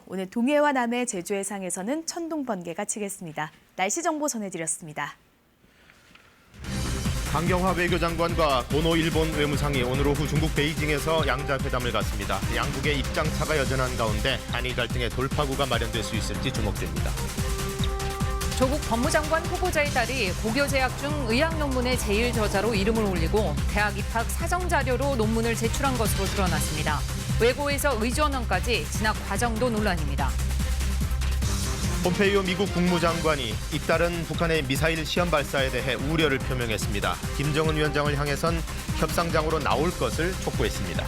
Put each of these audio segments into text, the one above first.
오늘 동해와 남해, 제주 해상에서는 천둥 번개가 치겠습니다. 날씨 정보 전해드렸습니다. 강경화 외교장관과 고노 일본 외무상이 오늘 오후 중국 베이징에서 양자회담을 갖습니다. 양국의 입장차가 여전한 가운데 한일 갈등의 돌파구가 마련될 수 있을지 주목됩니다. 조국 법무장관 후보자의 딸이 고교 재학 중 의학 논문의 제1저자로 이름을 올리고 대학 입학 사정 자료로 논문을 제출한 것으로 드러났습니다. 외고에서 의전원까지 진학 과정도 논란입니다. 폼페이오 미국 국무장관이 잇따른 북한의 미사일 시험 발사에 대해 우려를 표명했습니다. 김정은 위원장을 향해선 협상장으로 나올 것을 촉구했습니다.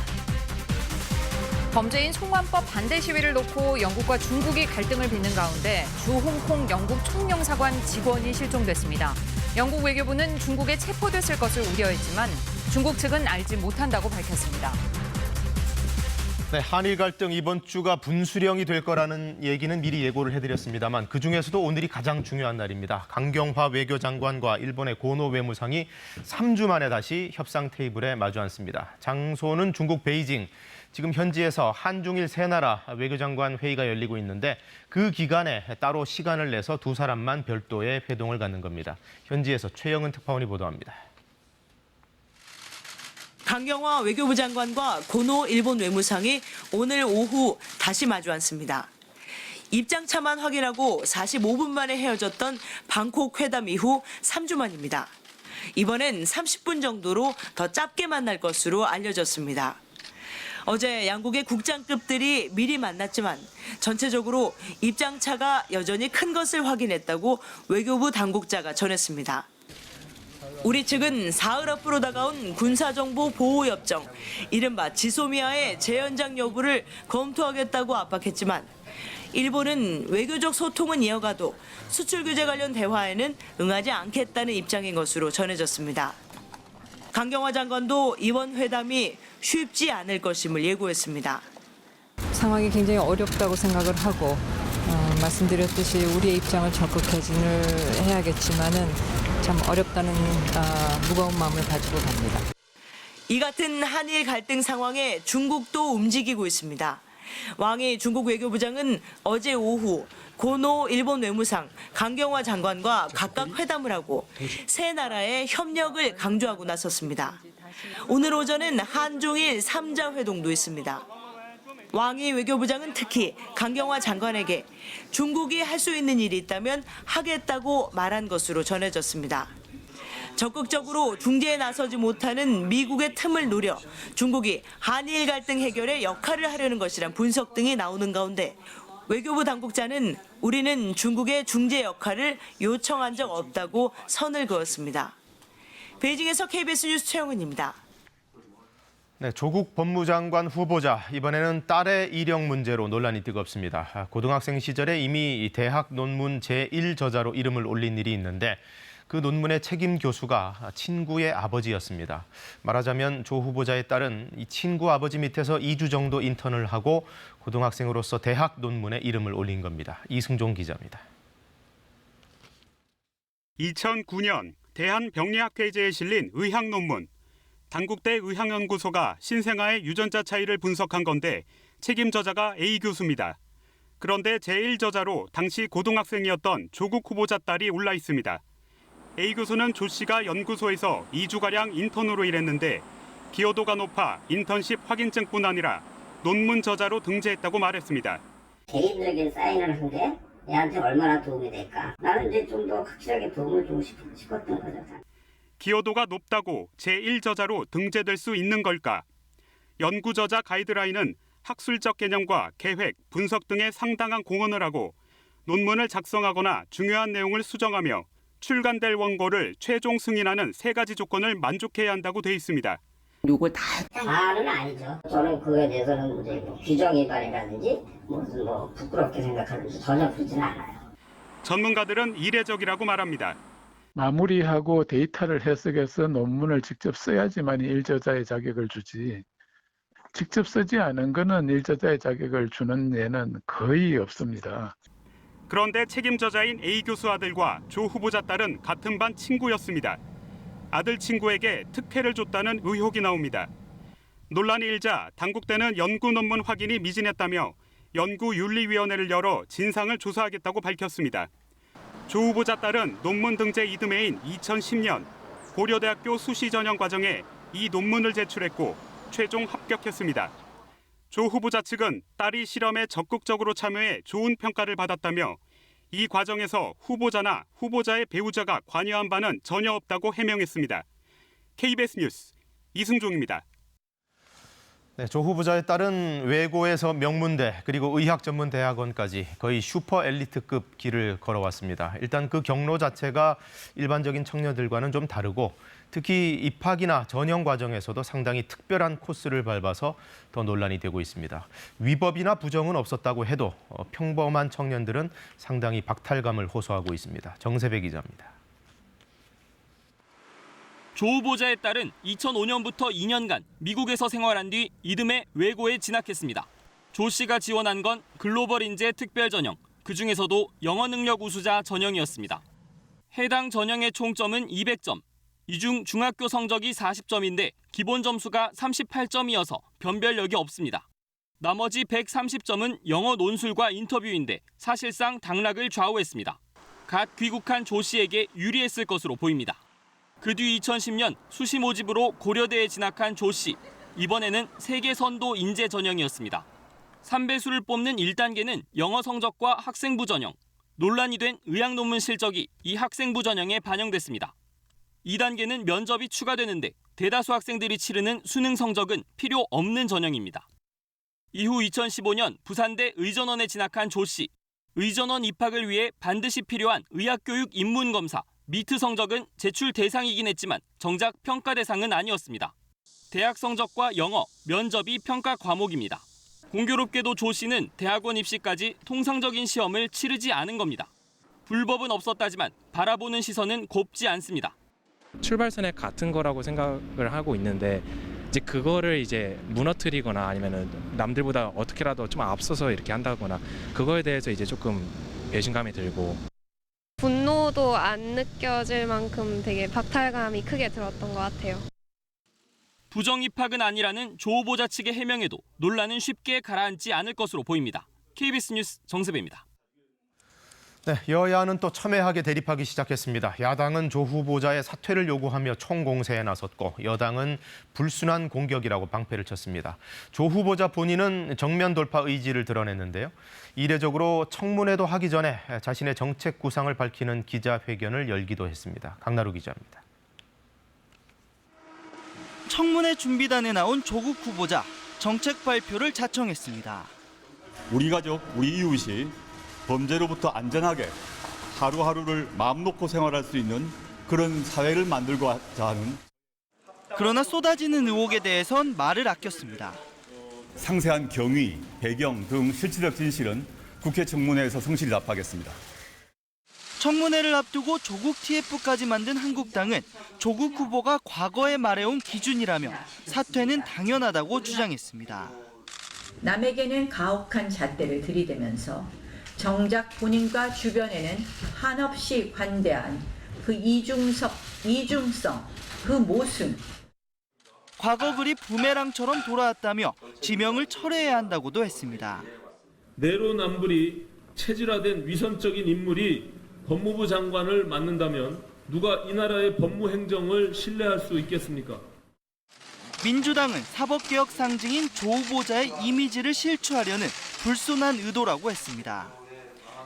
범죄인 송환법 반대 시위를 놓고 영국과 중국이 갈등을 빚는 가운데 주 홍콩 영국 총영사관 직원이 실종됐습니다. 영국 외교부는 중국에 체포됐을 것을 우려했지만 중국 측은 알지 못한다고 밝혔습니다. 네, 한일 갈등 이번 주가 분수령이 될 거라는 얘기는 미리 예고를 해드렸습니다만 그중에서도 오늘이 가장 중요한 날입니다. 강경화 외교장관과 일본의 고노 외무상이 3주 만에 다시 협상 테이블에 마주 앉습니다. 장소는 중국 베이징. 지금 현지에서 한중일 세 나라 외교장관 회의가 열리고 있는데 그 기간에 따로 시간을 내서 두 사람만 별도의 회동을 갖는 겁니다. 현지에서 최영은 특파원이 보도합니다. 강경화 외교부 장관과 고노 일본 외무상이 오늘 오후 다시 마주 앉습니다. 입장차만 확인하고 45분 만에 헤어졌던 방콕 회담 이후 3주 만입니다. 이번엔 30분 정도로 더 짧게 만날 것으로 알려졌습니다. 어제 양국의 국장급들이 미리 만났지만 전체적으로 입장차가 여전히 큰 것을 확인했다고 외교부 당국자가 전했습니다. 우리 측은 사흘 앞으로 다가온 군사정보 보호협정, 이른바 지소미아의 재연장 여부를 검토하겠다고 압박했지만 일본은 외교적 소통은 이어가도 수출 규제 관련 대화에는 응하지 않겠다는 입장인 것으로 전해졌습니다. 강경화 장관도 이번 회담이 쉽지 않을 것임을 예고했습니다. 상황이 굉장히 어렵다고 생각을 하고 말씀드렸듯이 우리의 입장을 적극 개진을 해야겠지만은 참 어렵다는 무거운 마음을 가지고 갑니다. 이 같은 한일 갈등 상황에 중국도 움직이고 있습니다. 왕이 중국 외교부장은 어제 오후 고노 일본 외무상, 강경화 장관과 각각 회담을 하고 세 나라의 협력을 강조하고 나섰습니다. 오늘 오전엔 한중일 3자 회동도 있습니다. 왕이 외교부장은 특히 강경화 장관에게 중국이 할 수 있는 일이 있다면 하겠다고 말한 것으로 전해졌습니다. 적극적으로 중재에 나서지 못하는 미국의 틈을 노려 중국이 한일 갈등 해결에 역할을 하려는 것이란 분석 등이 나오는 가운데 외교부 당국자는 우리는 중국의 중재 역할을 요청한 적 없다고 선을 그었습니다. 베이징에서 KBS 뉴스 최영은입니다. 네, 조국 법무장관 후보자, 이번에는 딸의 일형 문제로 논란이 뜨겁습니다. 고등학생 시절에 이미 대학 논문 제1저자로 이름을 올린 일이 있는데 그 논문의 책임 교수가 친구의 아버지였습니다. 말하자면 조 후보자의 딸은 이 친구 아버지 밑에서 2주 정도 인턴을 하고 고등학생으로서 대학 논문에 이름을 올린 겁니다. 이승종 기자입니다. 2009년 대한병리학회지에 실린 의학 논문. 단국대 의학연구소가 신생아의 유전자 차이를 분석한 건데 책임 저자가 A 교수입니다. 그런데 제1저자로 당시 고등학생이었던 조국 후보자 딸이 올라 있습니다. A 교수는 조 씨가 연구소에서 2주가량 인턴으로 일했는데 기여도가 높아 인턴십 확인증뿐 아니라 논문 저자로 등재했다고 말했습니다. 개인적인 사인을 한 게 얘한테 얼마나 도움이 될까? 나는 이제 좀 더 확실하게 도움을 주고 싶었던 거죠. 기여도가 높다고 제1저자로 등재될 수 있는 걸까? 연구저자 가이드라인은 학술적 개념과 계획, 분석 등에 상당한 공헌을 하고 논문을 작성하거나 중요한 내용을 수정하며 출간될 원고를 최종 승인하는 세 가지 조건을 만족해야 한다고 돼 있습니다. 요걸 다는 아니죠. 저는 그거에 대해서는 이제 규정 위반이라든지 무슨 부끄럽게 생각하는지 전혀 그러진 않아요. 전문가들은 이례적이라고 말합니다. 마무리하고 데이터를 해석해서 논문을 직접 써야지만 일저자의 자격을 주지. 직접 쓰지 않은 거는 일저자의 자격을 주는 예는 거의 없습니다. 그런데 책임저자인 A 교수 아들과 조 후보자 딸은 같은 반 친구였습니다. 아들 친구에게 특혜를 줬다는 의혹이 나옵니다. 논란이 일자 당국대는 연구 논문 확인이 미진했다며 연구윤리위원회를 열어 진상을 조사하겠다고 밝혔습니다. 조 후보자 딸은 논문 등재 이듬해인 2010년 고려대학교 수시 전형 과정에 이 논문을 제출했고 최종 합격했습니다. 조 후보자 측은 딸이 실험에 적극적으로 참여해 좋은 평가를 받았다며 이 과정에서 후보자나 후보자의 배우자가 관여한 바는 전혀 없다고 해명했습니다. KBS 뉴스 이승종입니다. 네, 조 후보자의 딸은 외고에서 명문대 그리고 의학전문대학원까지 거의 슈퍼 엘리트급 길을 걸어왔습니다. 일단 그 경로 자체가 일반적인 청년들과는 좀 다르고 특히 입학이나 전형 과정에서도 상당히 특별한 코스를 밟아서 더 논란이 되고 있습니다. 위법이나 부정은 없었다고 해도 평범한 청년들은 상당히 박탈감을 호소하고 있습니다. 정세배 기자입니다. 조 후보자의 딸은 2005년부터 2년간 미국에서 생활한 뒤 이듬해 외고에 진학했습니다. 조 씨가 지원한 건 글로벌 인재 특별 전형, 그중에서도 영어 능력 우수자 전형이었습니다. 해당 전형의 총점은 200점, 이 중 중학교 성적이 40점인데 기본 점수가 38점이어서 변별력이 없습니다. 나머지 130점은 영어 논술과 인터뷰인데 사실상 당락을 좌우했습니다. 갓 귀국한 조 씨에게 유리했을 것으로 보입니다. 그 뒤 2010년 수시 모집으로 고려대에 진학한 조 씨. 이번에는 세계 선도 인재 전형이었습니다. 3배수를 뽑는 1단계는 영어 성적과 학생부 전형. 논란이 된 의학 논문 실적이 이 학생부 전형에 반영됐습니다. 2단계는 면접이 추가되는데 대다수 학생들이 치르는 수능 성적은 필요 없는 전형입니다. 이후 2015년 부산대 의전원에 진학한 조 씨. 의전원 입학을 위해 반드시 필요한 의학교육 입문검사, 미트 성적은 제출 대상이긴 했지만 정작 평가 대상은 아니었습니다. 대학 성적과 영어, 면접이 평가 과목입니다. 공교롭게도 조 씨는 대학원 입시까지 통상적인 시험을 치르지 않은 겁니다. 불법은 없었다지만 바라보는 시선은 곱지 않습니다. 출발선에 같은 거라고 생각을 하고 있는데 이제 그거를 이제 무너뜨리거나 아니면은 남들보다 어떻게라도 좀 앞서서 이렇게 한다거나 그거에 대해서 이제 조금 배신감이 들고 분노도 안 느껴질 만큼 되게 박탈감이 크게 들었던 것 같아요. 부정 입학은 아니라는 조 후보자 측의 해명에도 논란은 쉽게 가라앉지 않을 것으로 보입니다. KBS 뉴스 정세배입니다. 네, 여야는 또 첨예하게 대립하기 시작했습니다. 야당은 조 후보자의 사퇴를 요구하며 총공세에 나섰고 여당은 불순한 공격이라고 방패를 쳤습니다. 조 후보자 본인은 정면 돌파 의지를 드러냈는데요. 이례적으로 청문회도 하기 전에 자신의 정책 구상을 밝히는 기자회견을 열기도 했습니다. 강나루 기자입니다. 청문회 준비단에 나온 조국 후보자, 정책 발표를 자청했습니다. 우리 가족, 우리 이웃이 범죄로부터 안전하게 하루하루를 마음 놓고 생활할 수 있는 그런 사회를 만들고자 하는. 그러나 쏟아지는 의혹에 대해선 말을 아꼈습니다. 상세한 경위, 배경 등 실질적 진실은 국회 청문회에서 성실히 답하겠습니다. 청문회를 앞두고 조국 TF까지 만든 한국당은 조국 후보가 과거에 말해온 기준이라며 사퇴는 당연하다고 주장했습니다. 남에게는 가혹한 잣대를 들이대면서 정작 본인과 주변에는 한없이 관대한 그 이중성, 그 모순. 과거 글이 부메랑처럼 돌아왔다며 지명을 철회해야 한다고도 했습니다. 내로남불이 체질화된 위선적인 인물이 법무부 장관을 맡는다면 누가 이 나라의 법무행정을 신뢰할 수 있겠습니까? 민주당은 사법개혁 상징인 조 후보자의 이미지를 실추하려는 불순한 의도라고 했습니다.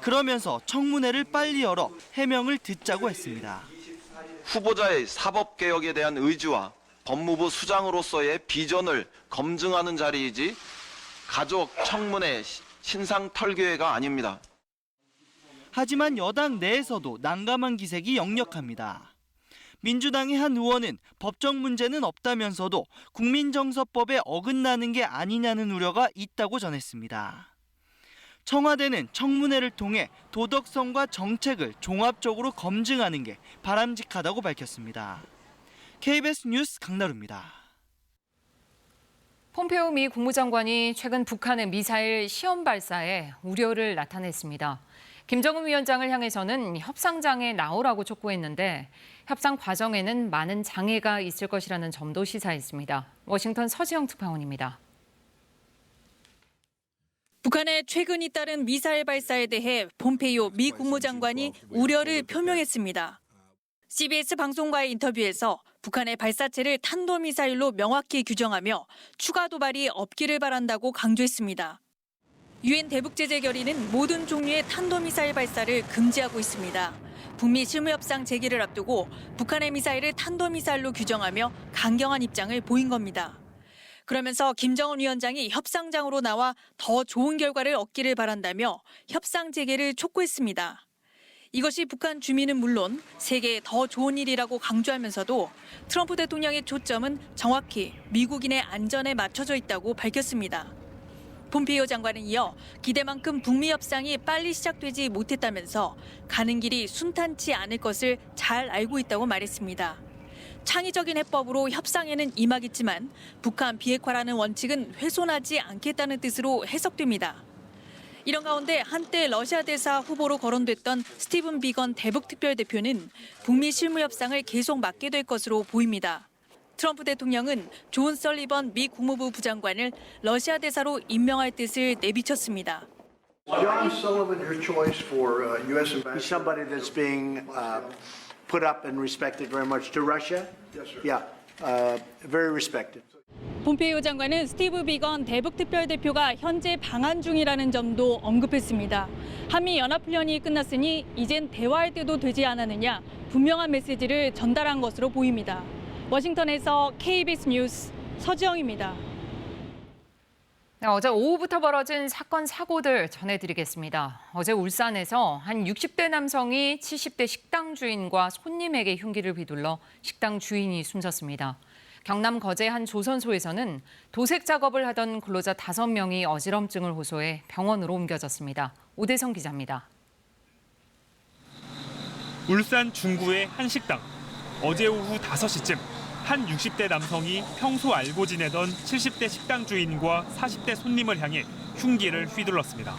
그러면서 청문회를 빨리 열어 해명을 듣자고 했습니다. 후보자의 사법개혁에 대한 의지와 법무부 수장으로서의 비전을 검증하는 자리이지 가족 청문회 신상 털기회가 아닙니다. 하지만 여당 내에서도 난감한 기색이 역력합니다. 민주당의 한 의원은 법적 문제는 없다면서도 국민정서법에 어긋나는 게 아니냐는 우려가 있다고 전했습니다. 청와대는 청문회를 통해 도덕성과 정책을 종합적으로 검증하는 게 바람직하다고 밝혔습니다. KBS 뉴스 강나루입니다. 폼페오 미 국무장관이 최근 북한의 미사일 시험 발사에 우려를 나타냈습니다. 김정은 위원장을 향해서는 협상장에 나오라고 촉구했는데 협상 과정에는 많은 장애가 있을 것이라는 점도 시사했습니다. 워싱턴 서지영 특파원입니다. 북한의 최근 잇따른 미사일 발사에 대해 폼페이오 미 국무장관이 우려를 표명했습니다. CBS 방송과의 인터뷰에서 북한의 발사체를 탄도미사일로 명확히 규정하며 추가 도발이 없기를 바란다고 강조했습니다. 유엔 대북제재 결의는 모든 종류의 탄도미사일 발사를 금지하고 있습니다. 북미 실무협상 재개를 앞두고 북한의 미사일을 탄도미사일로 규정하며 강경한 입장을 보인 겁니다. 그러면서 김정은 위원장이 협상장으로 나와 더 좋은 결과를 얻기를 바란다며 협상 재개를 촉구했습니다. 이것이 북한 주민은 물론 세계에 더 좋은 일이라고 강조하면서도 트럼프 대통령의 초점은 정확히 미국인의 안전에 맞춰져 있다고 밝혔습니다. 폼페이오 장관은 이어 기대만큼 북미 협상이 빨리 시작되지 못했다면서 가는 길이 순탄치 않을 것을 잘 알고 있다고 말했습니다. 창의적인 해법으로 협상에는 임하겠지만 북한 비핵화라는 원칙은 훼손하지 않겠다는 뜻으로 해석됩니다. 이런 가운데 한때 러시아 대사 후보로 거론됐던 스티븐 비건 대북 특별대표는 북미 실무 협상을 계속 맡게 될 것으로 보입니다. 트럼프 대통령은 존 설리번 미 국무부 부장관을 러시아 대사로 임명할 뜻을 내비쳤습니다. John Sullivan, your choice for U.S. ambassador? Somebody that's being put up and respected very much to Russia. Yes, sir. Yeah, very respected. 폼페이오 장관은 스티브 비건 대북 특별대표가 현재 방한 중이라는 점도 언급했습니다. 한미 연합훈련이 끝났으니 이젠 대화할 때도 되지 않았느냐 분명한 메시지를 전달한 것으로 보입니다. 워싱턴에서 KBS 뉴스 서지영입니다. 네, 어제 오후부터 벌어진 사건 사고들 전해드리겠습니다. 어제 울산에서 한 60대 남성이 70대 식당 주인과 손님에게 흉기를 휘둘러 식당 주인이 숨졌습니다. 경남 거제 한 조선소에서는 도색 작업을 하던 근로자 5명이 어지럼증을 호소해 병원으로 옮겨졌습니다. 오대성 기자입니다. 울산 중구의 한 식당. 어제 오후 5시쯤 한 60대 남성이 평소 알고 지내던 70대 식당 주인과 40대 손님을 향해 흉기를 휘둘렀습니다.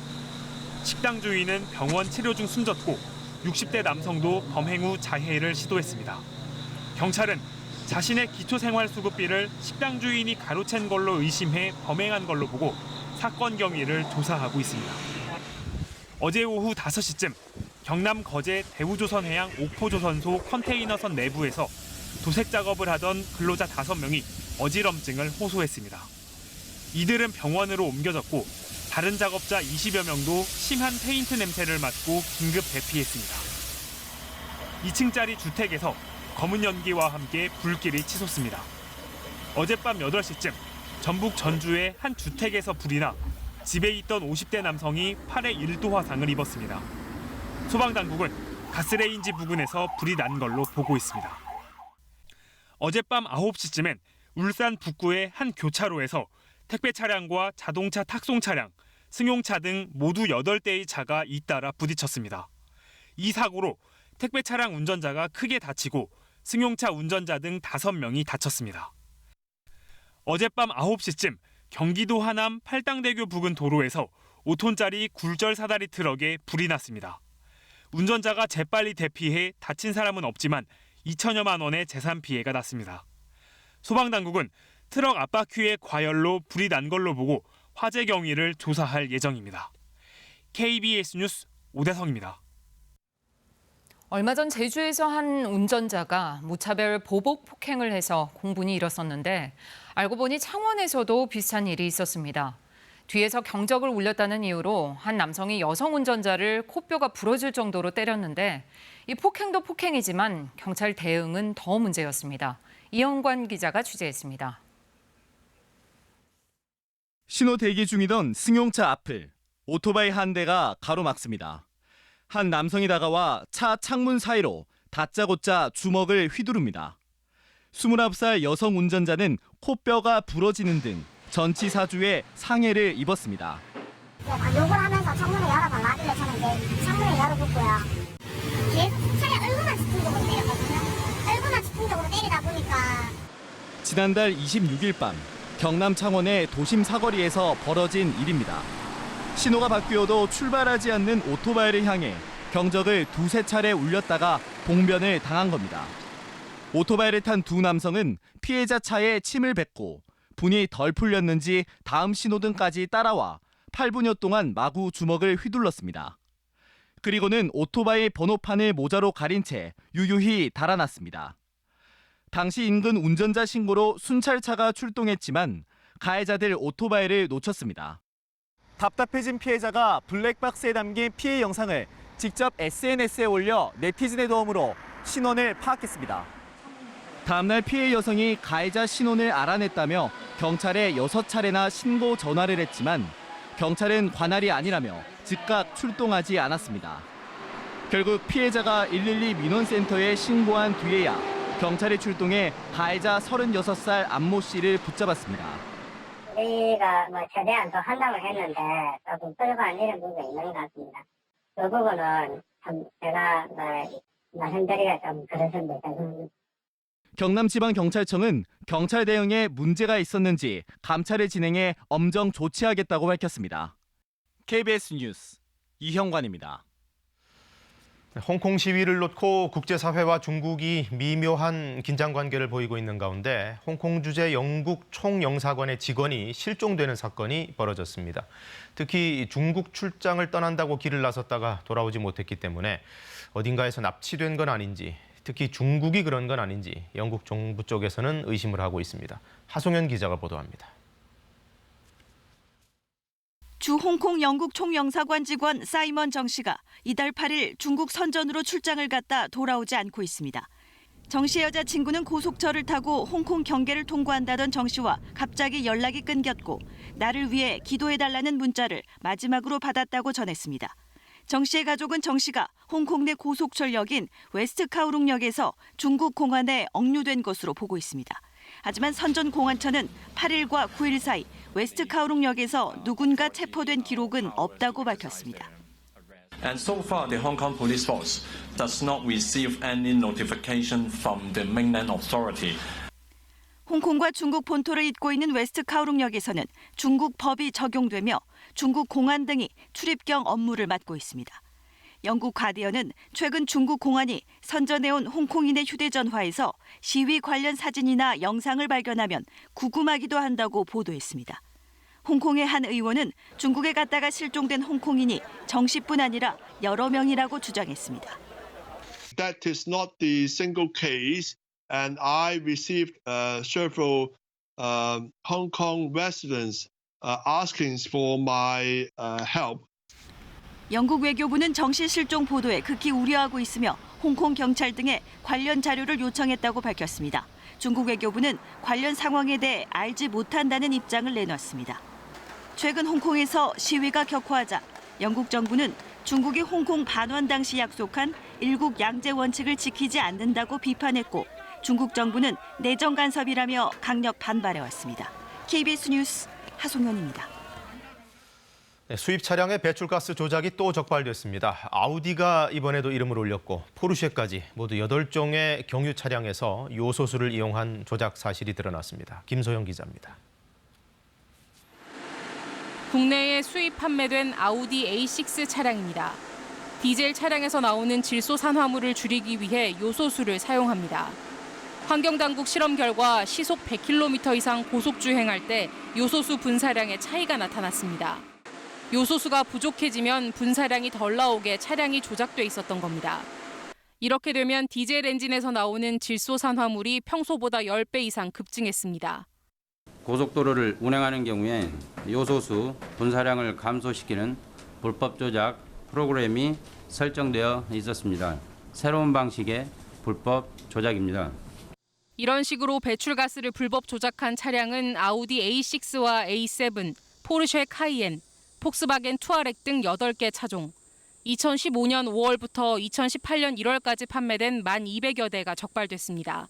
식당 주인은 병원 치료 중 숨졌고 60대 남성도 범행 후 자해를 시도했습니다. 경찰은 자신의 기초생활수급비를 식당 주인이 가로챈 걸로 의심해 범행한 걸로 보고 사건 경위를 조사하고 있습니다. 어제 오후 5시쯤 경남 거제 대우조선해양 옥포조선소 컨테이너선 내부에서 도색 작업을 하던 근로자 5명이 어지럼증을 호소했습니다. 이들은 병원으로 옮겨졌고 다른 작업자 20여 명도 심한 페인트 냄새를 맡고 긴급 대피했습니다. 2층짜리 주택에서 검은 연기와 함께 불길이 치솟습니다. 어젯밤 8시쯤 전북 전주의 한 주택에서 불이 나 집에 있던 50대 남성이 팔에 1도 화상을 입었습니다. 소방당국은 가스레인지 부근에서 불이 난 걸로 보고 있습니다. 어젯밤 9시쯤엔 울산 북구의 한 교차로에서 택배 차량과 자동차 탁송 차량, 승용차 등 모두 8대의 차가 잇따라 부딪혔습니다. 이 사고로 택배 차량 운전자가 크게 다치고 승용차 운전자 등 5명이 다쳤습니다. 어젯밤 9시쯤 경기도 하남 팔당대교 부근 도로에서 5톤짜리 굴절 사다리 트럭에 불이 났습니다. 운전자가 재빨리 대피해 다친 사람은 없지만 2천여만 원의 재산 피해가 났습니다. 소방당국은 트럭 앞바퀴에 과열로 불이 난 걸로 보고 화재 경위를 조사할 예정입니다. KBS 뉴스 오대성입니다. 얼마 전 제주에서 한 운전자가 무차별 보복 폭행을 해서 공분이 일었었는데 알고 보니 창원에서도 비슷한 일이 있었습니다. 뒤에서 경적을 울렸다는 이유로 한 남성이 여성 운전자를 코뼈가 부러질 정도로 때렸는데 이 폭행도 폭행이지만 경찰 대응은 더 문제였습니다. 이영관 기자가 취재했습니다. 신호 대기 중이던 승용차 앞을 오토바이 한 대가 가로막습니다. 한 남성이 다가와 차 창문 사이로 다짜고짜 주먹을 휘두릅니다. 29살 여성 운전자는 코뼈가 부러지는 등 전치사주에 상해를 입었습니다. 욕을 하면서 창문을 열어달라길래 저는 이제 창문을 열어줬고요. 뒤에서 차에 얼마나 집중적으로 때렸거든요. 얼마나 집중적으로 때리다 보니까. 지난달 26일 밤 경남 창원의 도심 사거리에서 벌어진 일입니다. 신호가 바뀌어도 출발하지 않는 오토바이를 향해 경적을 2-3차례 울렸다가 봉변을 당한 겁니다. 오토바이를 탄 두 남성은 피해자 차에 침을 뱉고 분이 덜 풀렸는지 다음 신호등까지 따라와 8분여 동안 마구 주먹을 휘둘렀습니다. 그리고는 오토바이 번호판을 모자로 가린 채 유유히 달아났습니다. 당시 인근 운전자 신고로 순찰차가 출동했지만 가해자들 오토바이를 놓쳤습니다. 답답해진 피해자가 블랙박스에 담긴 피해 영상을 직접 SNS에 올려 네티즌의 도움으로 신원을 파악했습니다. 다음날 피해 여성이 가해자 신원을 알아냈다며 경찰에 6차례나 신고 전화를 했지만 경찰은 관할이 아니라며 즉각 출동하지 않았습니다. 결국 피해자가 112 민원센터에 신고한 뒤에야 경찰이 출동해 가해자 36살 안모 씨를 붙잡았습니다. 우리가 최대한 더 한다고 했는데 조금 끌어간 이런 부분이 있는 것 같습니다. 그 부분은 참 제가 말씀드리기가 좀 그렇습니다. 경남지방경찰청은 경찰 대응에 문제가 있었는지 감찰을 진행해 엄정 조치하겠다고 밝혔습니다. KBS 뉴스 이형관입니다. 홍콩 시위를 놓고 국제사회와 중국이 미묘한 긴장 관계를 보이고 있는 가운데 홍콩 주재 영국 총영사관의 직원이 실종되는 사건이 벌어졌습니다. 특히 중국 출장을 떠난다고 길을 나섰다가 돌아오지 못했기 때문에 어딘가에서 납치된 건 아닌지, 특히 중국이 그런 건 아닌지 영국 정부 쪽에서는 의심을 하고 있습니다. 하송연 기자가 보도합니다. 주 홍콩 영국 총영사관 직원 사이먼 정 씨가 이달 8일 중국 선전으로 출장을 갔다 돌아오지 않고 있습니다. 정 씨의 여자친구는 고속철을 타고 홍콩 경계를 통과한다던 정 씨와 갑자기 연락이 끊겼고 나를 위해 기도해달라는 문자를 마지막으로 받았다고 전했습니다. 정 씨의 가족은 정 씨가 홍콩 내 고속철역인 웨스트 카오룽역에서 중국 공안에 억류된 것으로 보고 있습니다. 하지만 선전공안처는 8일과 9일 사이 웨스트 카오룽역에서 누군가 체포된 기록은 없다고 밝혔습니다. And so far, the Hong Kong Police Force does not receive any notification from the mainland authority. 홍콩과 중국 본토를 잇고 있는 웨스트 카오룽역에서는 중국 법이 적용되며 중국 공안 등이 출입경 업무를 맡고 있습니다. 영국 가디언은 최근 중국 공안이 선전해온 홍콩인의 휴대전화에서 시위 관련 사진이나 영상을 발견하면 구금하기도 한다고 보도했습니다. 홍콩의 한 의원은 중국에 갔다가 실종된 홍콩인이 정 씨뿐 아니라 여러 명이라고 주장했습니다. That is not the single case, and I received several Hong Kong residents asking for my help. 영국 외교부는 정 씨 실종 보도에 극히 우려하고 있으며 홍콩 경찰 등에 관련 자료를 요청했다고 밝혔습니다. 중국 외교부는 관련 상황에 대해 알지 못한다는 입장을 내놨습니다. 최근 홍콩에서 시위가 격화하자 영국 정부는 중국이 홍콩 반환 당시 약속한 일국 양제 원칙을 지키지 않는다고 비판했고 중국 정부는 내정 간섭이라며 강력 반발해왔습니다. KBS 뉴스 하송연입니다. 수입 차량의 배출가스 조작이 또 적발됐습니다. 아우디가 이번에도 이름을 올렸고 포르쉐까지 모두 8종의 경유 차량에서 요소수를 이용한 조작 사실이 드러났습니다. 김소영 기자입니다. 국내에 수입 판매된 아우디 A6 차량입니다. 디젤 차량에서 나오는 질소 산화물을 줄이기 위해 요소수를 사용합니다. 환경당국 실험 결과 시속 100km 이상 고속 주행할 때 요소수 분사량의 차이가 나타났습니다. 요소수가 부족해지면 분사량이 덜 나오게 차량이 조작돼 있었던 겁니다. 이렇게 되면 디젤 엔진에서 나오는 질소 산화물이 평소보다 10배 이상 급증했습니다. 고속도로를 운행하는 경우에 요소수 분사량을 감소시키는 불법 조작 프로그램이 설정되어 있었습니다. 새로운 방식의 불법 조작입니다. 이런 식으로 배출가스를 불법 조작한 차량은 아우디 A6와 A7, 포르쉐 카이엔, 폭스바겐 투아렉 등 8개 차종. 2015년 5월부터 2018년 1월까지 판매된 1,200여 대가 적발됐습니다.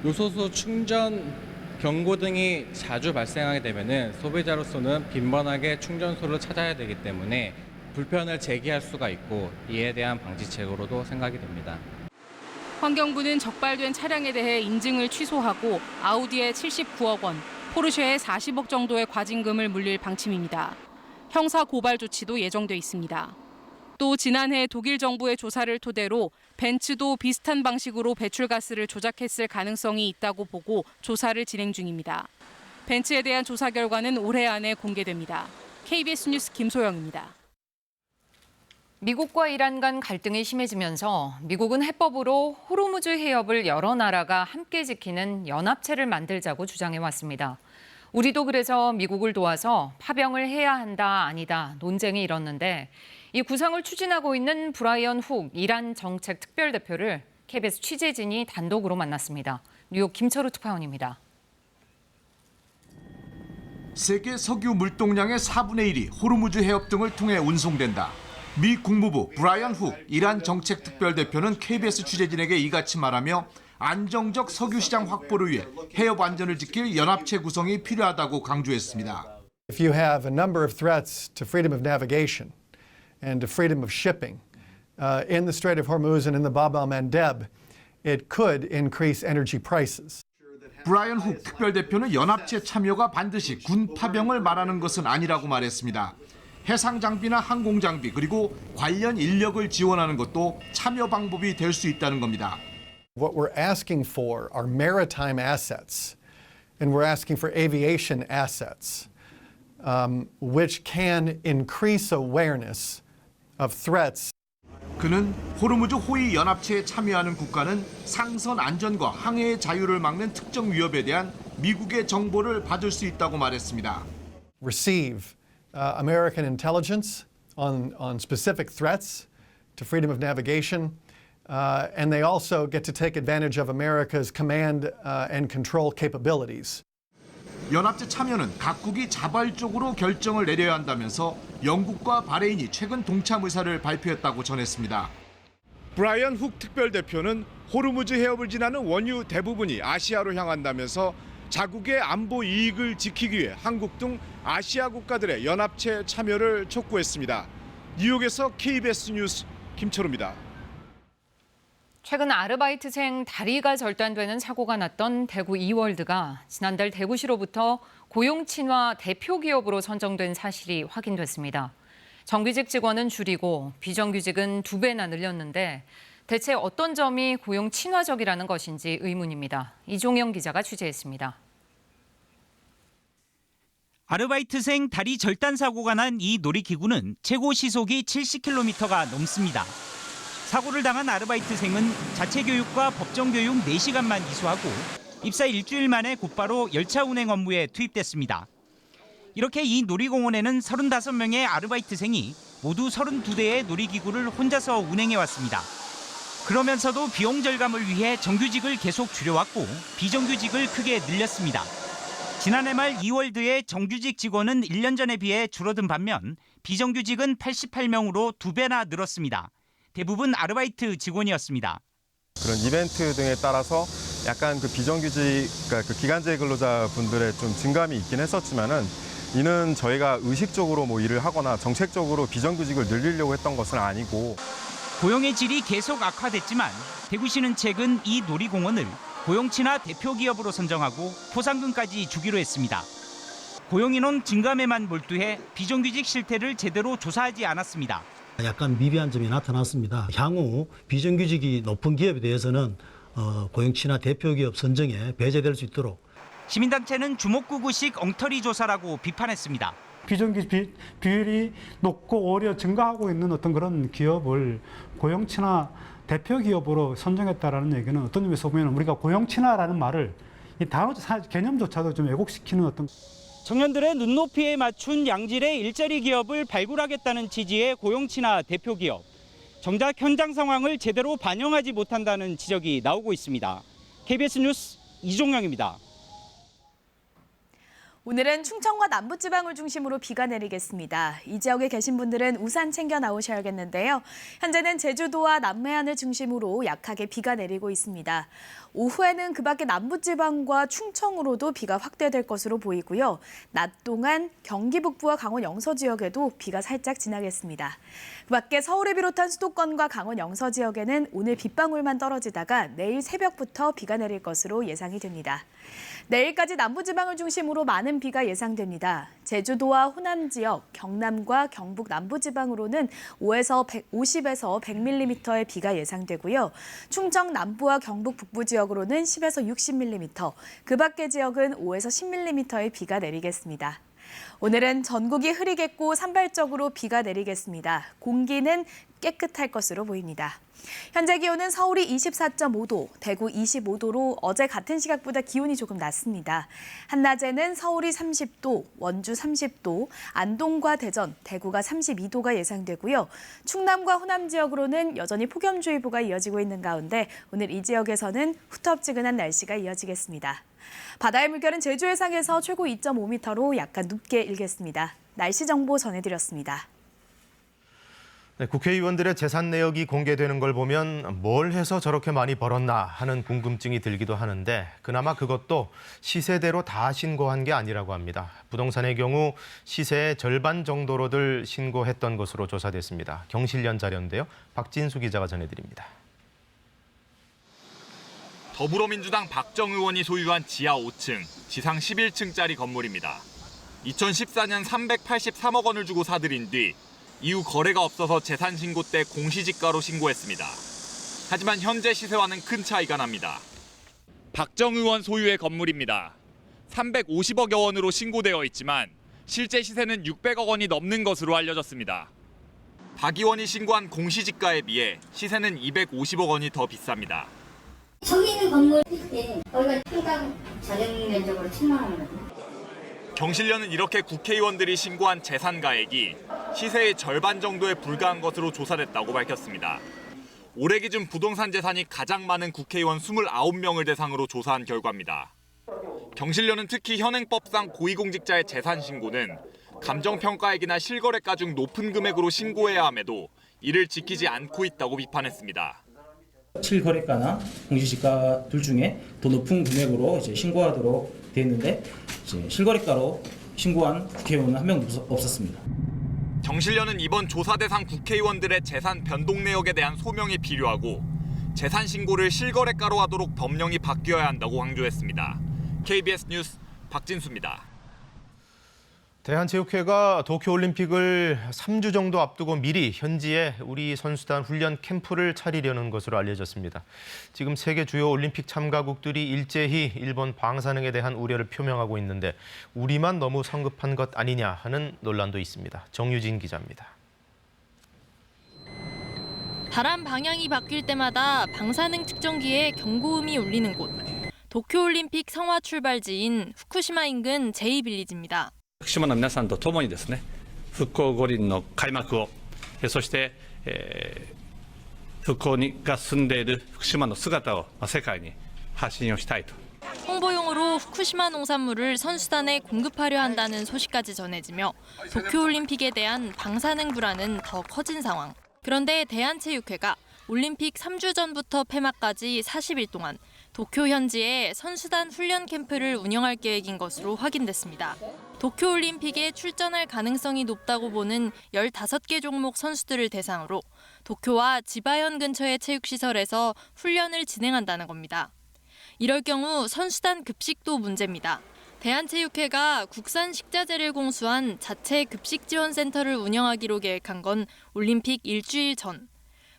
요소수 충전 경고 등이 자주 발생하게 되면 소비자로서는 빈번하게 충전소를 찾아야 되기 때문에 불편을 제기할 수가 있고 이에 대한 방지책으로도 생각이 됩니다. 환경부는 적발된 차량에 대해 인증을 취소하고 아우디에 79억 원, 포르쉐에 40억 정도의 과징금을 물릴 방침입니다. 형사 고발 조치도 예정돼 있습니다. 또 지난해 독일 정부의 조사를 토대로 벤츠도 비슷한 방식으로 배출가스를 조작했을 가능성이 있다고 보고 조사를 진행 중입니다. 벤츠에 대한 조사 결과는 올해 안에 공개됩니다. KBS 뉴스 김소영입니다. 미국과 이란 간 갈등이 심해지면서 미국은 해법으로 호르무즈 해협을 여러 나라가 함께 지키는 연합체를 만들자고 주장해왔습니다. 우리도 그래서 미국을 도와서 파병을 해야 한다 아니다 논쟁이 일었는데 이 구상을 추진하고 있는 브라이언 훅 이란 정책 특별대표를 KBS 취재진이 단독으로 만났습니다. 뉴욕 김철우 특파원입니다. 세계 석유 물동량의 4분의 1이 호르무즈 해협 등을 통해 운송된다. 미 국무부 브라이언 훅 이란 정책 특별대표는 KBS 취재진에게 이같이 말하며 안정적 석유 시장 확보를 위해 해협 안전을 지킬 연합체 구성이 필요하다고 강조했습니다. If you have a number of threats to freedom of navigation and to freedom of shipping in the Strait of Hormuz and in the Bab el-Mandeb, it could increase energy prices. 브라이언 훅 특별대표는 연합체 참여가 반드시 군 파병을 말하는 것은 아니라고 말했습니다. 해상 장비나 항공 장비 그리고 관련 인력을 지원하는 것도 참여 방법이 될 수 있다는 겁니다. What we're asking for are maritime assets, and we're asking for aviation assets, which can increase awareness of threats. 그는 호르무즈 호위 연합체에 참여하는 국가는 상선 안전과 항해의 자유를 막는 특정 위협에 대한 미국의 정보를 받을 수 있다고 말했습니다. Receive American intelligence on specific threats to freedom of navigation, and they also get to take advantage of America's command and control capabilities. 연합체 참여는 각국이 자발적으로 결정을 내려야 한다면서 영국과 바레인이 최근 동참 의사를 발표했다고 전했습니다. 브라이언 훅 특별대표는 호르무즈 해협을 지나는 원유 대부분이 아시아로 향한다면서 자국의 안보 이익을 지키기 위해 한국 등 아시아 국가들의 연합체 참여를 촉구했습니다. 뉴욕에서 KBS 뉴스 김철우입니다. 최근 아르바이트생 다리가 절단되는 사고가 났던 대구 이월드가 지난달 대구시로부터 고용친화 대표 기업으로 선정된 사실이 확인됐습니다. 정규직 직원은 줄이고 비정규직은 2배나 늘렸는데 대체 어떤 점이 고용 친화적이라는 것인지 의문입니다. 이종영 기자가 취재했습니다. 아르바이트생 다리 절단 사고가 난 이 놀이기구는 최고 시속이 70km가 넘습니다. 사고를 당한 아르바이트생은 자체 교육과 법정 교육 4시간만 이수하고 입사 일주일 만에 곧바로 열차 운행 업무에 투입됐습니다. 이렇게 이 놀이공원에는 35명의 아르바이트생이 모두 32대의 놀이기구를 혼자서 운행해왔습니다. 그러면서도 비용 절감을 위해 정규직을 계속 줄여왔고 비정규직을 크게 늘렸습니다. 지난해 말 이월드의 정규직 직원은 1년 전에 비해 줄어든 반면 비정규직은 88명으로 2배나 늘었습니다. 대부분 아르바이트 직원이었습니다. 그런 이벤트 등에 따라서 약간 그 비정규직, 그러니까 그 기간제 근로자분들의 좀 증감이 있긴 했었지만은 이는 저희가 의식적으로 뭐 일을 하거나 정책적으로 비정규직을 늘리려고 했던 것은 아니고. 고용의 질이 계속 악화됐지만 대구시는 최근 이 놀이공원을 고용친화 대표 기업으로 선정하고 포상금까지 주기로 했습니다. 고용인원 증감에만 몰두해 비정규직 실태를 제대로 조사하지 않았습니다. 약간 미비한 점이 나타났습니다. 향후 비정규직이 높은 기업에 대해서는 고용친화 대표기업 선정에 배제될 수 있도록. 시민단체는 주목구구식 엉터리 조사라고 비판했습니다. 비정규직 비율이 높고 오히려 증가하고 있는 어떤 그런 기업을 고용친화 대표 기업으로 선정했다라는 얘기는 어떤 점에서 보면 우리가 고용친화라는 말을 이 단어 개념조차도 좀 왜곡시키는 어떤. 청년들의 눈높이에 맞춘 양질의 일자리 기업을 발굴하겠다는 취지의 고용친화 대표 기업. 정작 현장 상황을 제대로 반영하지 못한다는 지적이 나오고 있습니다. KBS 뉴스 이종영입니다. 오늘은 충청과 남부지방을 중심으로 비가 내리겠습니다. 이 지역에 계신 분들은 우산 챙겨 나오셔야겠는데요. 현재는 제주도와 남해안을 중심으로 약하게 비가 내리고 있습니다. 오후에는 그 밖에 남부지방과 충청으로도 비가 확대될 것으로 보이고요. 낮 동안 경기 북부와 강원 영서 지역에도 비가 살짝 지나겠습니다. 그 밖에 서울을 비롯한 수도권과 강원 영서 지역에는 오늘 빗방울만 떨어지다가 내일 새벽부터 비가 내릴 것으로 예상이 됩니다. 내일까지 남부지방을 중심으로 많은 비가 예상됩니다. 제주도와 호남 지역, 경남과 경북 남부지방으로는 50에서 100mm의 비가 예상되고요. 충청 남부와 경북 북부 지역으로는 10에서 60mm, 그 밖의 지역은 5에서 10mm의 비가 내리겠습니다. 오늘은 전국이 흐리겠고 산발적으로 비가 내리겠습니다. 공기는 깨끗할 것으로 보입니다. 현재 기온은 서울이 24.5도, 대구 25도로 어제 같은 시각보다 기온이 조금 낮습니다. 한낮에는 서울이 30도, 원주 30도, 안동과 대전, 대구가 32도가 예상되고요. 충남과 호남 지역으로는 여전히 폭염주의보가 이어지고 있는 가운데 오늘 이 지역에서는 후텁지근한 날씨가 이어지겠습니다. 바다의 물결은 제주 해상에서 최고 2.5m로 약간 높게 일겠습니다. 날씨 정보 전해드렸습니다. 네, 국회의원들의 재산 내역이 공개되는 걸 보면 뭘 해서 저렇게 많이 벌었나 하는 궁금증이 들기도 하는데 그나마 그것도 시세대로 다 신고한 게 아니라고 합니다. 부동산의 경우 시세의 절반 정도로들 신고했던 것으로 조사됐습니다. 경실련 자료인데요. 박진수 기자가 전해드립니다. 더불어민주당 박정 의원이 소유한 지하 5층, 지상 11층짜리 건물입니다. 2014년 383억 원을 주고 사들인 뒤 이후 거래가 없어서 재산 신고 때 공시지가로 신고했습니다. 하지만 현재 시세와는 큰 차이가 납니다. 박정 의원 소유의 건물입니다. 350억여 원으로 신고되어 있지만 실제 시세는 600억 원이 넘는 것으로 알려졌습니다. 박 의원이 신고한 공시지가에 비해 시세는 250억 원이 더 비쌉니다. 저기 있는 건물 거기가 평당 자정 면적으로 1000만 원이거든요. 경실련은 이렇게 국회의원들이 신고한 재산가액이 시세의 절반 정도에 불과한 것으로 조사됐다고 밝혔습니다. 올해 기준 부동산 재산이 가장 많은 국회의원 29명을 대상으로 조사한 결과입니다. 경실련은 특히 현행법상 고위공직자의 재산 신고는 감정평가액이나 실거래가 중 높은 금액으로 신고해야 함에도 이를 지키지 않고 있다고 비판했습니다. 실거래가나 공시지가 둘 중에 더 높은 금액으로 이제 신고하도록 돼 있는데 이제 실거래가로 신고한 국회의원은 한 명도 없었습니다. 경실련은 이번 조사 대상 국회의원들의 재산 변동 내역에 대한 소명이 필요하고 재산 신고를 실거래가로 하도록 법령이 바뀌어야 한다고 강조했습니다. KBS 뉴스 박진수입니다. 대한체육회가 도쿄올림픽을 3주 정도 앞두고 미리 현지에 우리 선수단 훈련 캠프를 차리려는 것으로 알려졌습니다. 지금 세계 주요 올림픽 참가국들이 일제히 일본 방사능에 대한 우려를 표명하고 있는데 우리만 너무 성급한 것 아니냐 하는 논란도 있습니다. 정유진 기자입니다. 바람 방향이 바뀔 때마다 방사능 측정기에 경고음이 울리는 곳. 도쿄올림픽 성화 출발지인 후쿠시마 인근 제이빌리지입니다. 福島の皆さんと共にですね、復興五輪の開幕を、そして、復興が進んでいる福島の姿を世界に発信をしたいと。 홍보용으로 후쿠시마 농산물을 선수단에 공급하려 한다는 소식까지 전해지며 도쿄올림픽에 대한 방사능 불안은 더 커진 상황. 그런데 대한체육회가 올림픽 3주 전부터 폐막까지 40일 동안 도쿄 현지에 선수단 훈련 캠프를 운영할 계획인 것으로 확인됐습니다. 도쿄올림픽에 출전할 가능성이 높다고 보는 15개 종목 선수들을 대상으로 도쿄와 지바현 근처의 체육시설에서 훈련을 진행한다는 겁니다. 이럴 경우 선수단 급식도 문제입니다. 대한체육회가 국산 식자재를 공수한 자체 급식지원센터를 운영하기로 계획한 건 올림픽 일주일 전.